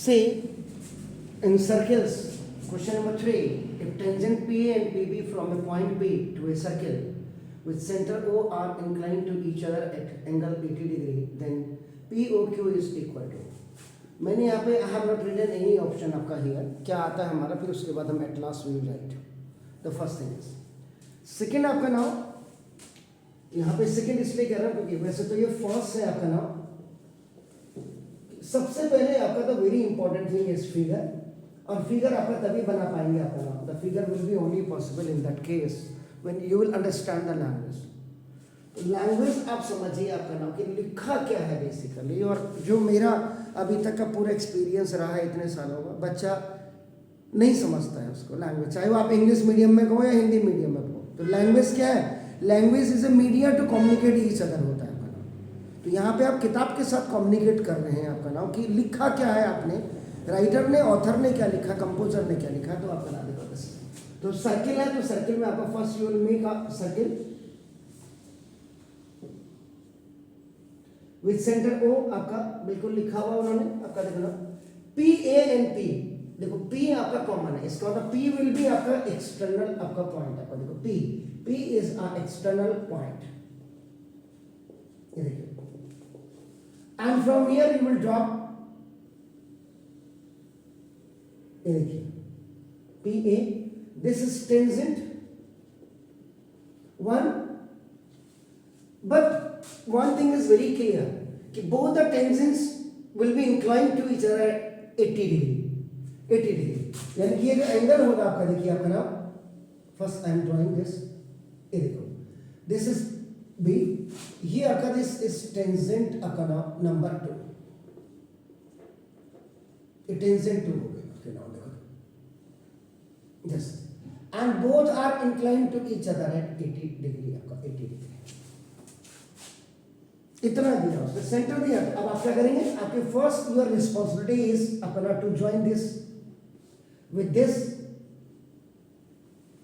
Say in circles, question number 3, if tangent PA and PB from a point B to a circle with center O are inclined to each other at angle 80 degree, then POQ is equal to. मैंने यहाँ पे I have not written any option आपका here, क्या आता है हमारा, फिर उसके बाद हम at last we will write. The first thing is, second आपका नाम, यहाँ पे second इसलिए कह रहा हूँ क्योंकि वैसे तो ये first है आपका नाम. सबसे पहले आपका तो very important thing is figure, और फिगर आपका तभी बना पाएंगे आपका नाम. The figure will be only possible in that case when you will understand the language. तो लैंग्वेज आप समझिए आपका नाम कि लिखा क्या है बेसिकली. और जो मेरा अभी तक का पूरा एक्सपीरियंस रहा है इतने सालों का, बच्चा नहीं समझता है उसको लैंग्वेज, चाहे वो आप इंग्लिश मीडियम में कहो या हिंदी मीडियम में कहो. तो लैंग्वेज क्या है? Language is a media to communicate each other होता है. तो यहाँ पे आप किताब के साथ कम्युनिकेट कर रहे हैं आपका नाम कि लिखा क्या है आपने, राइटर ने, ऑथर ने क्या लिखा, कंपोजर ने क्या लिखा, तो आप बना देगा बस. तो सर्किल है, तो सर्किल में आपका first you will make a circle with centre O. आपका बिल्कुल लिखा हुआ उन्होंने, आपका देखो ना पी ए एंड पी. देखो पी आपका कॉमन है, इसका मतलब पी विल बी आपका एक्सटर्नल आपका पॉइंट. आपका देखो P is a external point. ये देखिए, and from here you will drop, ये देखिए PA, this is tangent 1, but one thing is very clear कि both the tangents will be inclined to each other at 80 degree. 80 degree यानी कि ये जो angle होगा आपका, देखिए आपका नाम, first I am drawing this, ये देखो दिस इज B, ये आपका दिस इज टेंजेंट आपका नाम नंबर 2, ये टेंजेंट 2 हो गया आपके नाम, देखो yes, and both are inclined to each other at 80 degree. आपका 80 डिग्री इतना दिया उसने, सेंटर दिया. अब आप क्या करेंगे, आपके फर्स्ट योर रिस्पॉन्सिबिलिटी इज अपना to join this with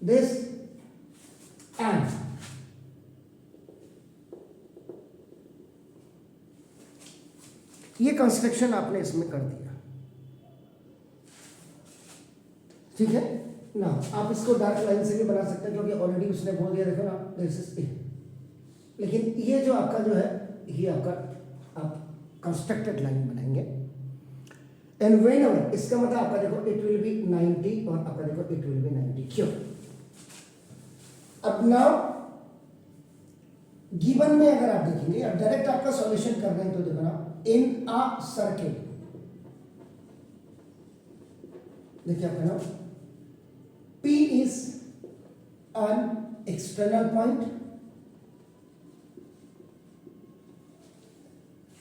this and ये कंस्ट्रक्शन आपने इसमें कर दिया. ठीक है ना. आप इसको डार्क लाइन से भी बना सकते हैं क्योंकि ऑलरेडी उसने बोल दिया, देखो ना दिस इज ए. लेकिन ये जो आपका जो है, ये आपका आप कंस्ट्रक्टेड लाइन बनाएंगे. एंड व्हेनेवर, इसका मतलब आपका देखो इट विल बी 90 और आपका देखो इट विल बी 90. क्यों? अब नाउ गिवन में अगर आप देखेंगे, अब डायरेक्ट आपका सॉल्यूशन कर रहे हैं, तो देखो ना इन अ सर्किल, देखिए आपका नाम P is an external point.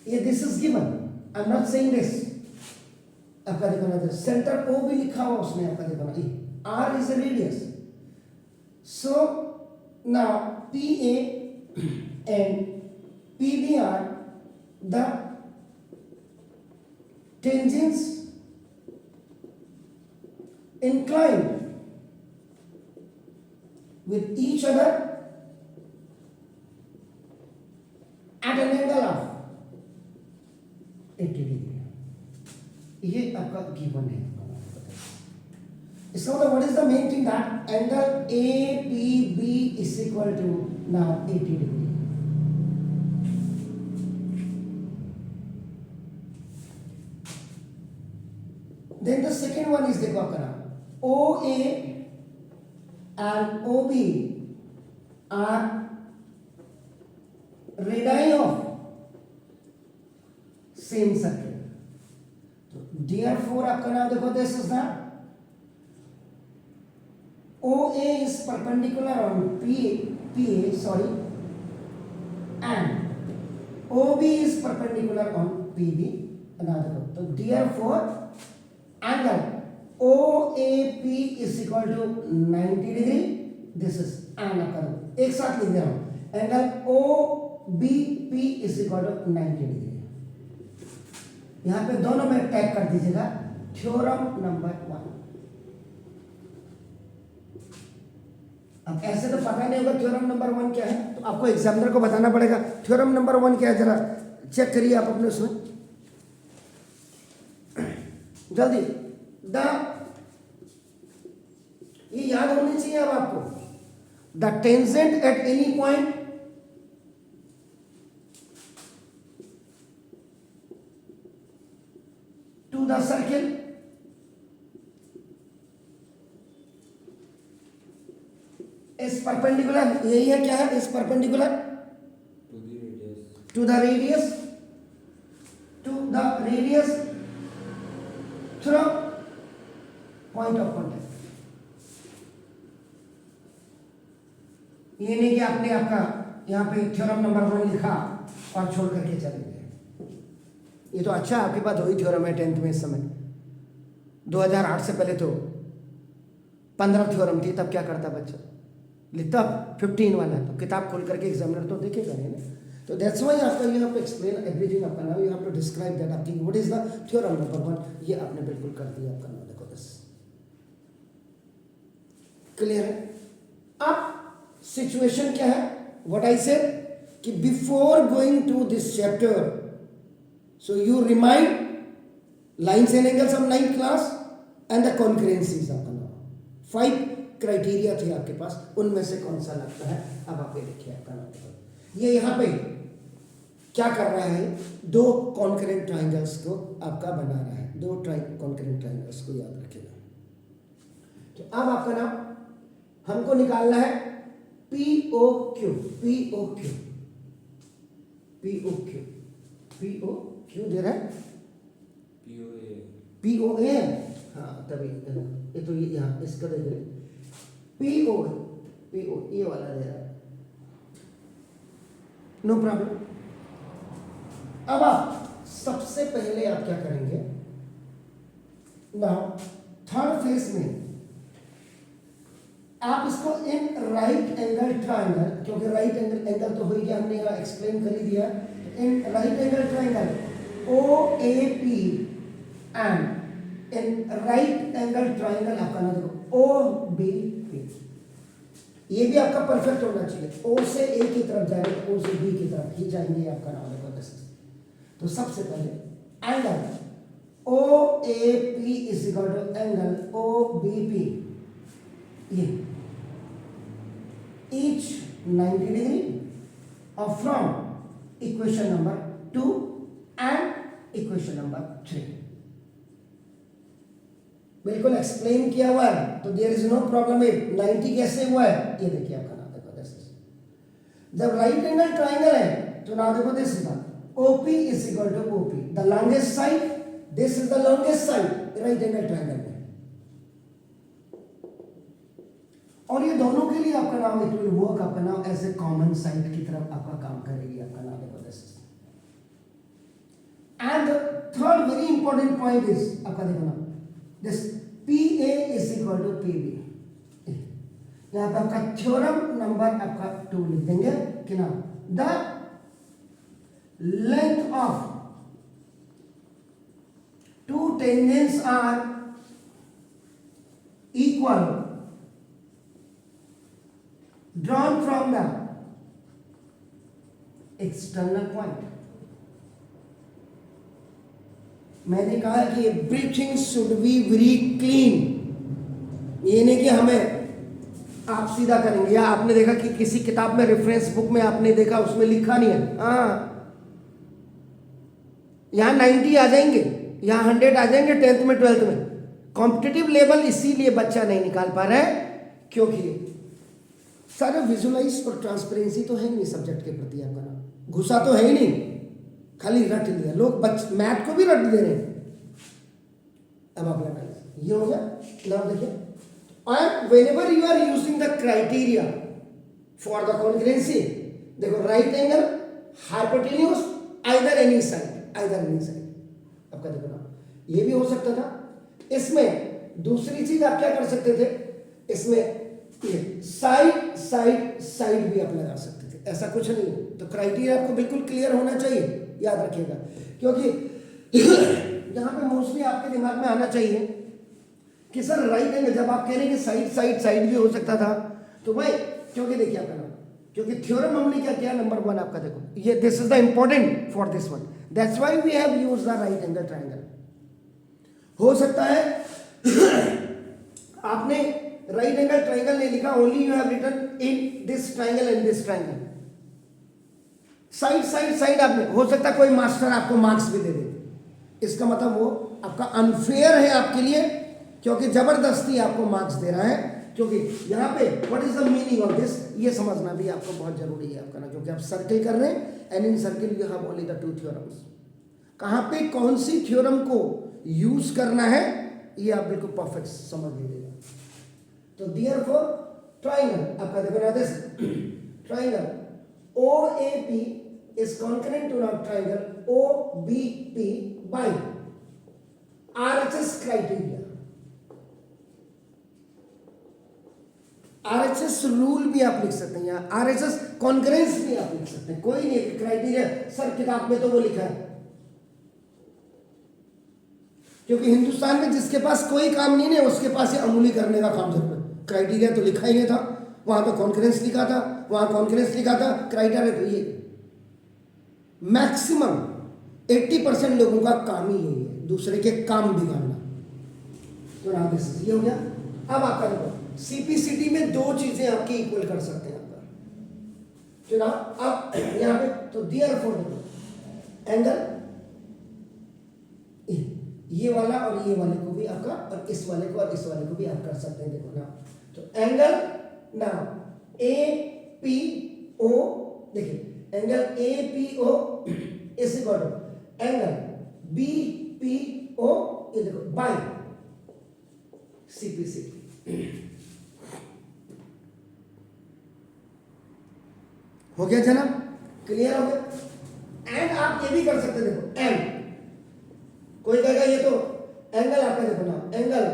ये this is given, I'm not saying this. आपका देखो ना सेंटर O भी लिखा हुआ उसने, आपका देखो ना R is a radius. So now PA and PB are the tangents inclined with each other at an angle of 80 degree. ये आपका गिवन है. इसका मतलब what is the main thing, that angle APB is equal to now 80 degree. Then the second one is देखो आपका नाम OA and OB are radii of same circle. तो therefore आपका नाम देखो this is the OA is perpendicular on PA and OB is perpendicular on PB. तो therefore angle OAP is equal to 90 degree. This is an एक साथ लिख दे रहा हूं, angle OBP is equal to 90 degree. यहां पे दोनों में टैग कर दीजिएगा थ्योरम नंबर 1. अब ऐसे तो पता नहीं होगा थ्योरम नंबर 1 क्या है, तो आपको एग्जामिनर को बताना पड़ेगा थ्योरम नंबर 1 क्या है. जरा चेक करिए आप अपने उसमें. जल्दी द, ये याद होनी चाहिए अब आपको, the tangent at any point to the circle is perpendicular, यही है क्या है, is perpendicular to the radius through point of contact. ये नहीं कि आपने आपका यहां पे थ्योरम नंबर 1 लिखा और छोड़ करके चले गए। ये तो अच्छा आपके पास वही थ्योरम है 10th में। इस समय 2008 से पहले तो 15 थ्योरम थी, तब क्या करता बच्चा, लिखता 15 वाला, तो किताब खोल करके एग्जामिनर तो देखेगा नहीं ना। तो दैट्स व्हाई आपका you have to explain everything आपका now, you have to describe that आपकी what is the theorem number 1, ये आपने बिल्कुल कर दिया आपका नाम, देखो बस क्लियर है। अब सिचुएशन क्या है, व्हाट आई सेड कि before going to this chapter so you remind lines and angles of 9th class and the concurrencies आपका नाम। 5 क्राइटेरिया थे आपके पास, उनमें से कौन सा लगता है। अब आप ये देखिए आपका नाम, ये यहां पे क्या कर रहा है, 2 कॉन्करेंट ट्राइंगल्स को आपका बना रहा है, 2 कॉन्करेंट ट्राइंगल्स को याद रखिएगा। तो अब आपका नाम हमको निकालना है POQ, POQ, POQ, POQ दे रहा है POA, हाँ तभी ये तो यहाँ इसका दे रहे PO ये वाला दे रहा है, नो प्रॉब्लम। अब आप सबसे पहले आप क्या करेंगे, नाउ थर्ड फेज में आप इसको इन राइट एंगल ट्राइंगल, क्योंकि राइट एंगल तो हो गया, हमने यहाँ एक्सप्लेन कर ही दिया, in right angle triangle OAP and in right angle triangle आपका ना देखो OBP, ये भी आपका परफेक्ट होना चाहिए। O से A की तरफ जाएंगे, O से B की तरफ ही जाएंगे आपका नाम देखो। तो सबसे पहले angle OAP is equal to angle OBP, ये each 90 degree of from equation number 2 and equation number 3 बिल्कुल एक्सप्लेन किया हुआ है, तो देयर इज नो प्रॉब्लम। 90 कैसे हुआ है ये देखिए आपका नाम देखो, जब राइट एंगल ट्राइंगल है तो नाम देखो this is OP is equal to OP, the longest side, this is the longest side right angle triangle में, और ये दोनों के लिए आपका नाम इट विल वर्क आपका नाम एज ए कॉमन साइड की तरफ आपका काम करेगी आपका नाम देखो this. And third very important point is आपका देखो नाम this PA is equal to PB, यहाँ पे आपका थ्योरम नंबर आपका 2 लिख देंगे कि नाम the length of 2 tangents are equal drawn from the external point। मैंने कहा कि everything should be very clean, ये नहीं कि हमें आप सीधा करेंगे, या आपने देखा कि किसी किताब में रेफरेंस बुक में आपने देखा उसमें लिखा नहीं है, हाँ यहाँ 90 आ जाएंगे, यहाँ 100 आ जाएंगे 10th में 12th में। कॉम्पिटिटिव लेवल इसीलिए बच्चा नहीं निकाल पा रहा है क्योंकि सारा विजुअलाइज और ट्रांसपेरेंसी तो है नहीं सब्जेक्ट के प्रति, आपका नाम घुसा तो है ही नहीं, खाली रट लिया लोग, मैथ को भी रट दे रहे हैं। अब आप ये हो गया नाम देखिए, and whenever you are using the criteria for the congruency, देखो right angle hypotenuse either any side आपका देखो ना, ये भी हो सकता था। इसमें दूसरी चीज आप क्या कर सकते थे, इसमें ये साइड भी आप लगा सकते थे, ऐसा कुछ नहीं है। तो क्राइटेरिया आपको बिल्कुल क्लियर होना चाहिए, याद रखिएगा, क्योंकि यहाँ पे मोस्टली आपके दिमाग में आना चाहिए कि सर राइट एंगल, जब आप कह रहे हैं कि साइड भी हो सकता था, तो भाई क्योंकि देखिए आपका नाम, क्योंकि थ्योरम हमने क्या किया, नंबर 1 आपका देखो, ये this is the important for this one, that's why we have used the right angle triangle. हो सकता है आपने राइट एंगल ट्राइंगल नहीं लिखा, only you have written in this triangle and this triangle, side side side आपने, हो सकता है कोई मास्टर आपको मार्क्स भी दे दे, इसका मतलब वो आपका अनफेयर है आपके लिए, क्योंकि जबरदस्ती आपको मार्क्स दे रहा है। क्योंकि यहाँ पे what is the meaning of this, ये समझना भी आपको बहुत जरूरी है आपका ना, क्योंकि आप सर्किल कर रहे हैं and in circle you have only the two theorems. कहाँ पे कौन सी थ्योरम को यूज करना है ये आप बिल्कुल परफेक्ट समझ लीजिएगा। तो देयरफॉर ट्राइंगल आपका देखो ना this triangle OAP is concurrent to our triangle OBP by RHS criteria। RHS rule भी आप लिख सकते हैं, यहाँ RHS कॉन्करेंस भी आप लिख सकते हैं, कोई नहीं क्राइटेरिया सर किताब में तो वो लिखा है, क्योंकि हिंदुस्तान में जिसके पास कोई काम नहीं है उसके पास ये अमूली करने का काम जरूर है। क्राइटेरिया तो लिखा ही नहीं था, वहां तो कॉन्करेंस लिखा था, वहां कॉन्करेंस लिखा था, क्राइटेरिया तो ये मैक्सिमम 80% लोगों का काम ही यही है, दूसरे के काम बिगाड़ना। तो यहाँ पे ये हो गया। अब आपका देखो CPCT में दो चीजें आपकी इक्वल कर सकते हैं आपका, चलो अब यहाँ पे तो देयरफॉर देखो एंगल ये वाला और ये वाले को भी आपका, और इस वाले को और इस वाले को भी आप कर सकते हैं। देखो ना, तो एंगल ना APO, देखिए एंगल APO इस इक्वल टू एंगल BPO, ये देखो बाय CPCT। हो गया जनाब, क्लियर हो गया। एंड आप ये भी कर सकते हैं, देखो एंड कोई कहेगा ये तो एंगल आपका देखो ना एंगल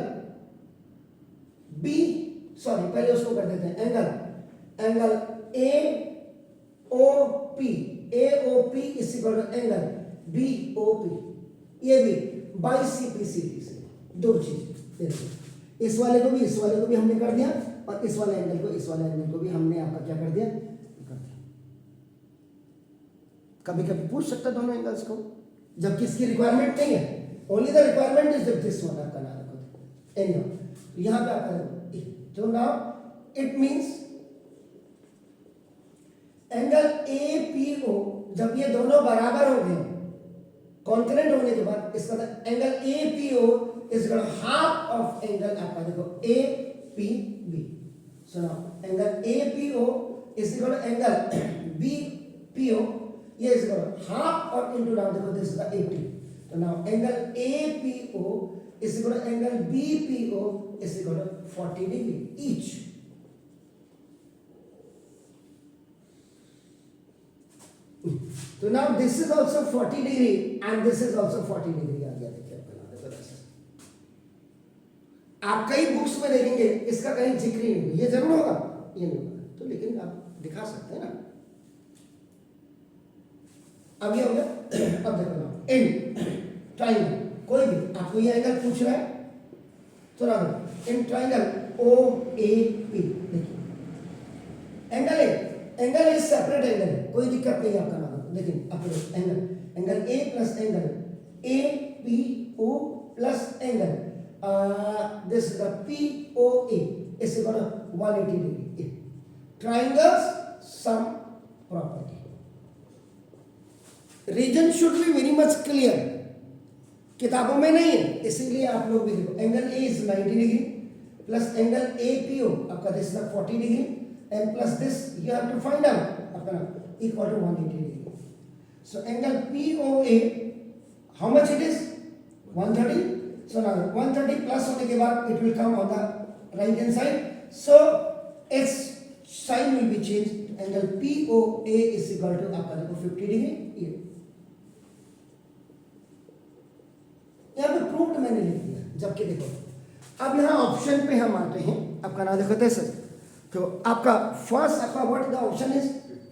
पहले उसको कर देते हैं एंगल AOP इस इक्वल टू एंगल BOP, ये भी बाय CPCT से दो चीज देखो, इस वाले को भी हमने कर दिया और इस वाले एंगल को भी हमने आपका क्या कर दिया, कभी कभी पूछ सकता है दोनों एंगल्स को, जबकि इसकी रिक्वायरमेंट नहीं है, only the requirement is this one आपका नाम रखो एनी। यहां पे आपका तो now it means angle APO जब ये दोनों बराबर हो गए कॉन्करेंट होने के बाद, इसका angle APO is equal half of angle आपका देखो APB। So now angle APO is equal angle BPO, ये इज इक्वल हाफ और इनटू नाउ देखो दिस इज द 80। तो now angle APO is equal angle BPO is equal 40 degree each. तो now this is also 40 degree and this is also 40 degree आ गया। देखिए आप कई बुक्स में देखेंगे इसका कहीं जिक्र ही नहीं, ये जरूर होगा ये नहीं होगा, तो लेकिन आप दिखा सकते हैं ना। अब ये हो गया। अब देखो ना इन ट्राइंगल कोई भी आपको ये एंगल पूछ रहा है, तो ना इन ट्राइंगल OAP देखिए एंगल इज सेपरेट एंगल है, कोई दिक्कत नहीं है आपका नाम, लेकिन अपने angle A plus angle APO plus angle this is the POA is equal to 180 degree. Triangles sum property. Region should be very much clear. किताबों में नहीं है, इसीलिए आप लोग भी देखो angle A is 90 degree plus angle APO आपका this is 40 degree and plus this you have to find out आपका equal to 180 degree. So angle POA how much it is 130। So now 130 plus होने के बाद it will come on the right hand side, so its sign will be changed, angle POA is equal to आपका देखो 50 degree. ये यहाँ पे proved मैंने लिख दिया, जबकि देखो अब यहाँ ऑप्शन पे हम आते हैं, आपका नाम देखो this तो आपका फर्स्ट आपका what the option is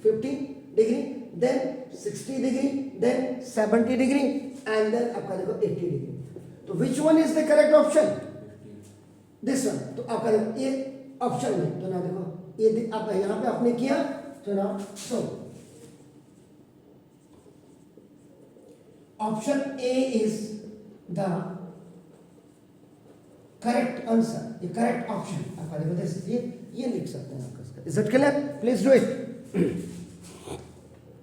50 degree, then 60 degree, then 70 degree and then आपका देखो 80 डिग्री। तो which one is the correct option, this one. तो आपका देखो ये ऑप्शन में, तो ना देखो ये आप यहां पे आपने किया, तो ना so option A is the correct answer, ये करेक्ट ऑप्शन आप ये लिख सकते हैं आपका। Is it clear? Please do it.